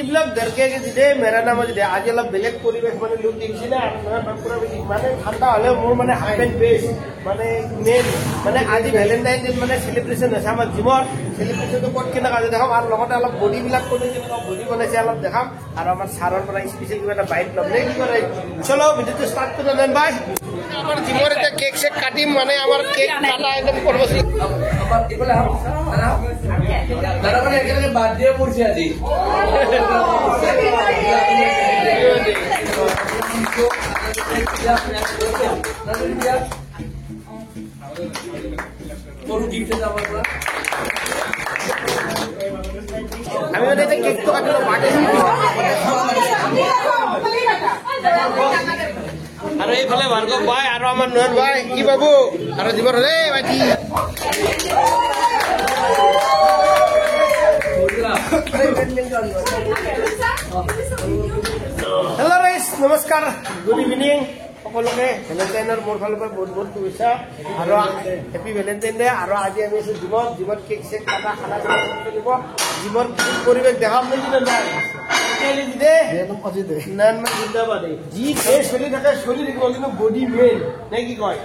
Blog घर के दे मेरा नाम है आज अलग बेलेग परिवेश माने लुक दिखছি না পুরা মানে ঠান্ডা হলে মোর মানে হাফ এন্ড বেস মানে মেন মানে আজি ভ্যালেন্টাইন ডে মানে সেলিব্রেশন আছে আমার জীবন সেলিব্রেশন তো কোট কেনা কাজে দেখাম আর লগতে অলপ বডি বিলাক কোনে যে বডি বনাইছে অলপ দেখাম আর আমার সাৰৰ পৰা স্পেশাল কিবা এটা বাইট লম নে কি করে চলো ভিডিওটো স্টার্ট করে দেন ভাই আমার জীবন এটা কেক শেক কাটিম মানে আমার কেক কাটা একদম করব আমার এগুলা দাদা মানে এখানে বাদ দিয়ে পড়ছি আজি আমি মানে এটা কেক তো কাটলো বাটে আর এই ফলে ভার্গব ভাই আর আমার নয়ন ভাই কি বাবু আর জীবন রে ভাইটি हेलो गाइस नमस्कार गुड इवनिंग সকলকে ভ্যালেন্টাইনৰ মোৰ ফালৰ পৰা বহুত বহুত শুভেচ্ছা আৰু হেপী ভ্যালেন্টাইন ডে আৰু আজি আমি আছো জীৱন কেক চেক কাটা খানা চলিব জীৱন পৰিৱেশ দেখাম নেকি নাই যি চলি থাকে চলি থাকিব কিন্তু বডি মেইন নে কি কয়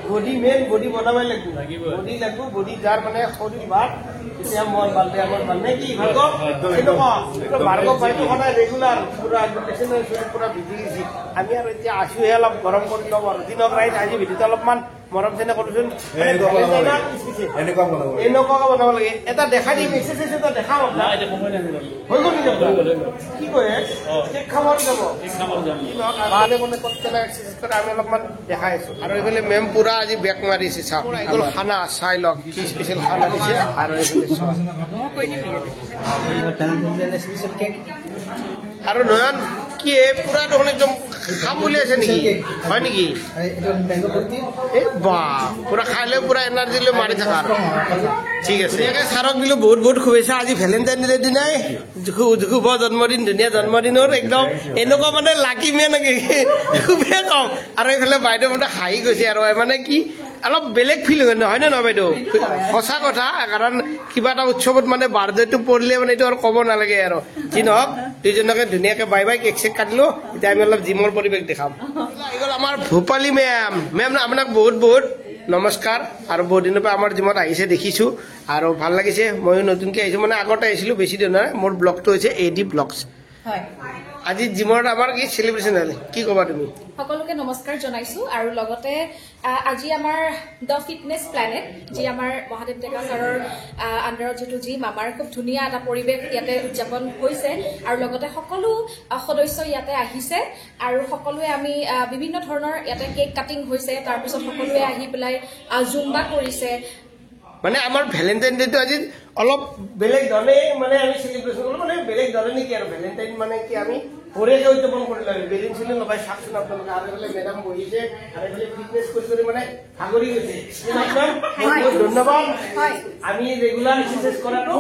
বডি মেইন বডি বনাবই লাগিব বডি লাগিব বডি যাৰ মানে শৰীৰ ভাত এতিয়া মন ভাল বেয়া মন ভাল নে কি ভাৰ্গৱ ভাৰ্গৱ ভাইটো সদায় ৰেগুলাৰ পুৰা পুৰা বিজি গেছি আমি আৰু এতিয়া আছোহে অলপ গৰম কৰি লম আৰু দিনক ৰাইত আজি ভিডিঅ'টো অলপমান মৰম চেনে কৰোচোন এনেকুৱা বনাব লাগে এটা দেখা দিম এক্সাৰচাইজ এটা দেখাম হৈ গ'ল কি কয় কেক খাব যাব মানে কোনে ক'ত এক্সাৰচাইজ কৰে আমি অলপমান দেখাই আছো আৰু এইফালে মেম পুৰা আজি বেক মাৰিছে চাওক এইগুলো খানা চাই লওক কি স্পেচিয়েল খানা দিছে আৰু আৰু নয়ন কি পুৰা দেখোন একদম খাম বুলি আছে নেকি হয় নেকি এই বাহ পুৰা খাইলে পুৰা এনাৰ্জি লৈ মাৰি থাকা ঠিক আছে ছাৰক দিলো বহুত বহুত শুভেচ্ছা আজি ভেলেণ্টাইন ডে দিনাই শুভ জন্মদিন ধুনীয়া জন্মদিনৰ একদম এনেকুৱা মানে লাকি মে নেকি খুবেই কম আৰু এইফালে বাইদেউ মানে হাঁহি গৈছে আৰু মানে কি অলপ বেলেগ ফিল হয় নহয় নে নহয় বাইদেউ সঁচা কথা কাৰণ কিবা এটা উৎসৱত মানে বাৰ্থডেটো পৰিলে মানে এইটো আৰু ক'ব নালাগে আৰু যি নহওক দুইজনকে ধুনীয়াকে বাই বাই কেক চেক কাটিলো এতিয়া আমি অলপ জিমৰ পৰিৱেশ দেখাম এইগ'ল আমাৰ ভূপালী মেম আপোনাক বহুত বহুত নমস্কাৰ আৰু বহুত দিনৰ পৰা আমাৰ জিমত আহিছে দেখিছো আৰু ভাল লাগিছে ময়ো নতুনকৈ আহিছো মানে আগতে আহিছিলো বেছি দিন নহয় মোৰ ব্লগটো হৈছে AD ব্লগছ আজি জিমৰ আমাৰ কি সেলিব্ৰেশন হল কি কবা তুমি সকলোকে নমস্কাৰ জনাইছো আৰু লগতে আজি আমাৰ দ্য ফিটনেস প্ল্যানেট যি আমাৰ মহাদেৱ ডেকা ছাৰৰ আন্ডাৰত যেটো জিম আমাৰ খুব ধুনীয়া এটা পৰিৱেশ ইয়াতে উদযাপন হৈছে আৰু লগতে সকলো সদস্য ইয়াতে আহিছে আৰু সকলোৱে আমি বিভিন্ন ধৰণৰ ইয়াতে কেক কাটিং হৈছে তাৰ পিছত সকলোৱে আহি পেলাই জুম্বা কৰিছে মানে আমাৰ ভ্যালেন্টাইন ডে তো আজি অলপ বেলেগ ধৰণে মানে আমি সেলিব্ৰেশন কৰব মানে বেলেগ ধৰণে কি আৰু ভ্যালেন্টাইন মানে কি আমি পৰে যে উদযাপন কৰিলে বেলুন ছিল লগাই সাকচন আপোনালোকে আৰু এফালে মেডাম বহিছে আৰু এফালে ফিটনেস কৰি মানে ভাগৰি গৈছে ধন্যবাদ আমি ৰেগুলাৰ এক্সাৰসাইজ কৰাটো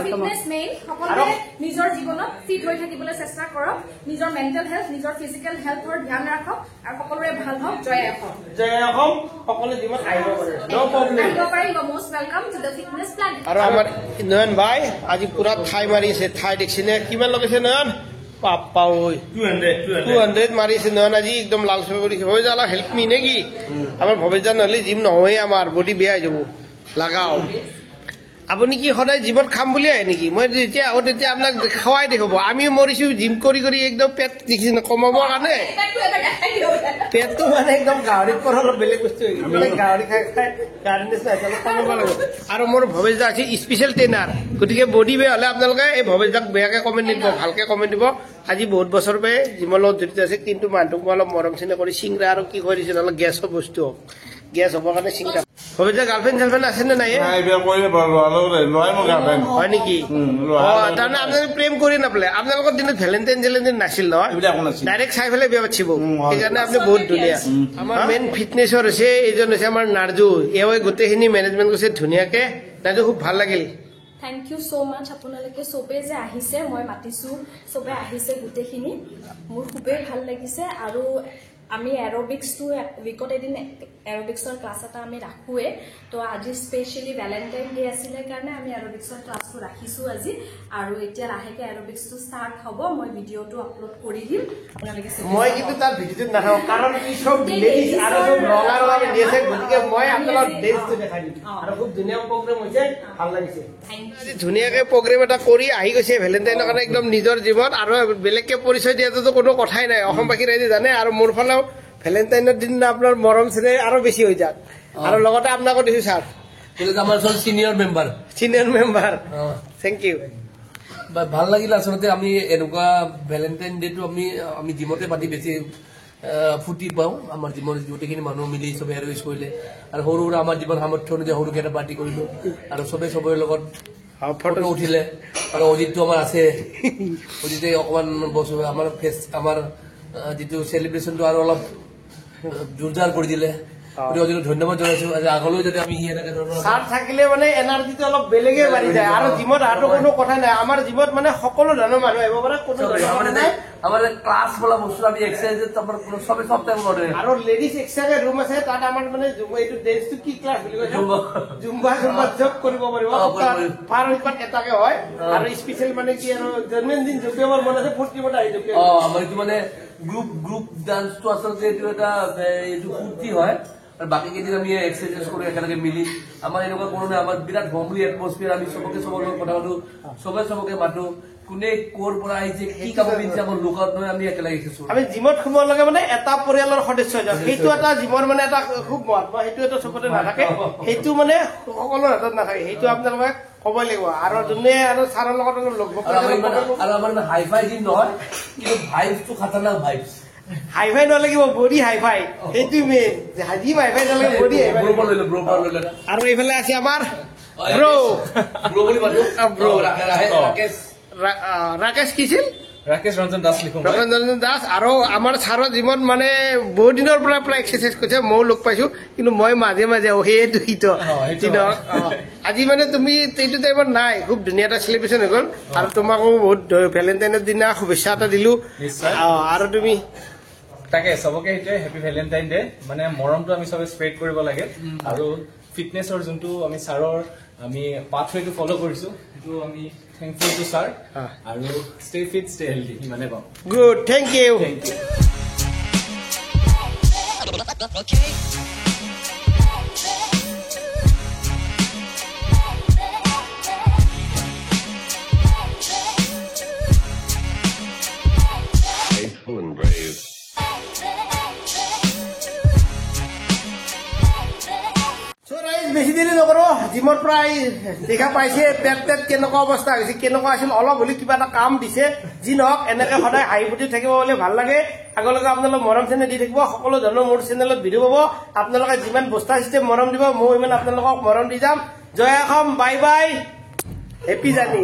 ফিটনেস মেইন সকলোৱে নিজৰ জীৱনত ফিট হৈ থাকিবলৈ চেষ্টা কৰক নিজৰ মেন্টাল হেলথ নিজৰ ফিজিক্যাল হেলথৰ ধ্যান ৰাখক আৰু সকলোৰে ভাল হওক জয় অসম সকলো জীৱন আহিব পাৰে no problem most welcome to the fitness plan আৰু আমাৰ নয়ন ভাই আজি পুৰা ঠাই মাৰিছে ঠাই দেখিছেনে কিমান লগাইছে নয়ন পাপা ওই 200 মাৰিছে নয়ন আজি একদম লাল চবে কৰিছে হৈ যালা হেল্প মি নেকি আমাৰ ভৱেশজান নহলে জিম নহয় আমাৰ বডি বেয়া হৈ যাব লাগাও আপুনি কি সদায় জিমত খাম বুলি আহে নেকি মই যেতিয়া আহো তেতিয়া আপোনাক খাওয়াই দেখাব আমি মৰিছো জিম কৰি কৰি একদম পেট দেখিছে কমাবৰ কাৰণে পেটটো মানে একদম গাড়ীত পৰা অলপ বেলেগ বস্তু হৈ গ'ল মানে গাড়ী খাই খাই গাড়ী নিচিনা হৈছে কমাব লাগিব আৰু মোৰ ভৱেশদা আছে স্পেচিয়েল ট্ৰেইনাৰ গতিকে বডি বেয়া হ'লে আপোনালোকে এই ভৱেশদাক বেয়াকে কমেণ্ট দিব ভালকে কমেণ্ট দিব আজি বহুত বছৰ পে জিমৰ লগত জড়িত আছে কিন্তু মানুহটোক অলপ মৰম চেনে কৰি চিংৰা আৰু কি কৰিছে অলপ গেছৰ বস্তু গেছ হ'বৰ কাৰণে চিংৰা ভৱেশদা গাৰ্লফ্ৰেণ্ড আছে নে নাই হয় নেকি তাৰমানে আপোনালোকে প্ৰেম কৰি নাপালে আপোনালোকৰ দিনত ভেলেণ্টাইন নাছিল নহয় ডাইৰেক্ট চাই পেলাই বিয়া পাতিব সেইকাৰণে আপুনি বহুত ধুনীয়া আমাৰ মেইন ফিটনেছৰ হৈছে এইজন হৈছে আমাৰ নাৰ্জু এওঁ গোটেইখিনি মেনেজমেণ্ট কৰিছে ধুনীয়াকে নাৰ্জু খুব ভাল লাগিল থ্যাংক ইউ সো মাচ আপোনালোকে সবে যে আহিছে মই মাতিছো সবে আহিছে গোটেইখিনি মোৰ খুবেই ভাল লাগিছে আৰু আমি এৰোবিক্সটো উইকত এদিন এৰোবিক্সৰ ক্লাছ এটা আমি ৰাখোৱে তো আজি স্পেচিয়েলি ভেলেণ্টাইন ডে আছিলে কাৰণে আমি এৰোবিক্সৰ ক্লাছটো ৰাখিছো আজি আৰু এতিয়া লাহেকে এৰোবিক্সটো ষ্টাৰ্ট হ'ব মই ভিডিঅ'টো আপলোড কৰি দিম আপোনালোকে মই কিন্তু তাৰ ভিডিঅ'টো নাথাকো কাৰণ ই সব লেডিজ আৰু সব ৰঙা ৰঙা পিন্ধি আছে গতিকে মই আপোনালোকক ড্ৰেছটো দেখাই দিম আৰু খুব ধুনীয়া প্ৰগ্ৰেম হৈছে ভাল লাগিছে ধুনীয়াকে প্ৰগ্ৰেম এটা কৰি আহি গৈছে ভেলেণ্টাইনৰ কাৰণে একদম নিজৰ জীৱন আৰু বেলেগকে পৰিচয় দিয়াটোতো কোনো কথাই নাই অসমবাসী ৰাইজে জানে আৰু মোৰ ফালেও ভেলেণ্টাইনৰ দিন আপোনাৰ মৰম চেনেহ আৰু বেছি হৈ যাক আৰু লগতে আপোনাকো দিছো ছাৰ আমাৰ সিনিয়ৰ মেম্বাৰ থেংক ইউ ভাল লাগিল আচলতে আমি এনেকুৱা ভেলেণ্টাইন ডেটো আমি জিমতে পাতি বেছি ফুটি পাওঁ আমাৰ জীৱন গোটেইখিনি মানুহ মিলি চবে এৰেঞ্জ কৰিলে আৰু সৰু সৰু আমাৰ জীৱন সামৰ্থ্য অনুযায়ী সৰুকে এটা পাৰ্টি কৰিলো আৰু চবে চবৰে লগত ফটো উঠিলে আৰু অজিতটো আমাৰ আছে অজিতে অকমান বস্তু আমাৰ যিটো চেলিব্ৰেশ্যনটো আৰু অলপ জোৰদাৰ কৰি দিলে অজিতক ধন্যবাদ জনাইছো আগলৈ যাতে আমি এনেকে ধৰণৰ ছাৰ থাকিলে মানে এনাৰ্জিটো অলপ বেলেগে বাঢ়ি যায় আৰু জিমত অহাটো কোনো কথা নাই আমাৰ জিমত মানে সকলো ধৰণৰ মানুহ আহিব পাৰে কোনো আমাৰ ক্লাছ বোলা বস্তু আমি এক্সাৰচাইজ আমাৰ চবে সব টাইম কৰে আৰু লেডিজ এক্সট্ৰাকে ৰুম আছে তাত আমাৰ মানে এইটো ডেন্সটো কি ক্লাছ বুলি কয় জুম্বা জব কৰিব পাৰিব পাৰ উইকত এটাকে হয় আৰু স্পেচিয়েল মানে কি আৰু জন্মদিন যোগদানৰ মন আছে ফূৰ্তি মতে আহি যোগ আমাৰ এইটো মানে গ্ৰুপ ডান্সটো আচলতে এইটো এটা এইটো ফূৰ্তি হয় আৰু বাকী কেইদিন আমি এক্সাৰচাইজ কৰো একেলগে মিলি আমাৰ এনেকুৱা কোনো নাই আমাৰ বিৰাট হোমলি এটমস্ফিয়াৰ আমি চবকে চবৰ লগত কথা পাতো চবকে মাতো কোনে কৰ পৰা আহিছে কি কাম কৰিছে আমাৰ লোকত নহয় আমি একেলগে শিকিছো আমি জিমত সোমোৱাৰ লগে মানে এটা পৰিয়ালৰ সদস্য হৈ যাওঁ সেইটো এটা জিমৰ মানে এটা খুব মহত্ব সেইটো এটা চবতে নাথাকে সেইটো মানে সকলোৰ হাতত নাথাকে সেইটো আপোনালোকে ক'বই লাগিব আৰু যোনে আৰু ছাৰৰ লগত লগ আৰু আমাৰ হাই ফাই দিন নহয় কিন্তু ভাইবছটো খাতাৰনাক ভাইবছ হাই ফাই নালাগিব বডি হাই ফাই সেইটো মেইন হাজি হাই ফাই নালাগে বডি হাই ফাই আৰু এইফালে আছে আমাৰ ৰাকেশ কিছিল ৰাকেশ ৰঞ্জন দাস লিখো ৰঞ্জন দাস আৰু আমাৰ ছাৰৰ জীৱন মানে বহুত দিনৰ পৰা প্ৰায় এক্সাৰচাইজ কৰিছে ময়ো লগ পাইছো কিন্তু মই মাজে মাজে সেইটো আজি মানে তুমি এইটো টাইমত নাই খুব ধুনীয়া এটা চেলিব্ৰেশ্যন হৈ গ'ল আৰু তোমাকো বহুত ভেলেণ্টাইনৰ দিনা শুভেচ্ছা এটা দিলো আৰু তুমি তাকে চবকে সেইটোৱে হেপী ভেলেণ্টাইন ডে মানে মৰমটো আমি চবে স্প্ৰেড কৰিব লাগে আৰু ফিটনেছৰ যোনটো আমি ছাৰৰ আমি পাথৱেটো ফ'ল' কৰিছো সেইটো আমি থেংকফুল টু ছাৰ আৰু ষ্টে ফিট ষ্টে হেল্ডি ইমানে পাম good thank you Faithful and brave. বেছি দেৰি নকৰো জিমৰ প্ৰায় দেখা পাইছে পেট কেনেকুৱা অৱস্থা হৈছে কেনেকুৱা আছিল অলপ হ'লে কিবা এটা কাম দিছে যি নহওক এনেকে সদায় হাঁহি ফুটি থাকিব বুলি ভাল লাগে আগলৈকে আপোনালোক মৰম চেনেহ দি থাকিব সকলো ধৰণৰ মোৰ চেনেলত ভিডিঅ' পাব আপোনালোকে যিমান বস্তা চিষ্টেম মৰম দিব মই ইমান আপোনালোকক মৰম দি যাম জয় Assam bye bye happy journey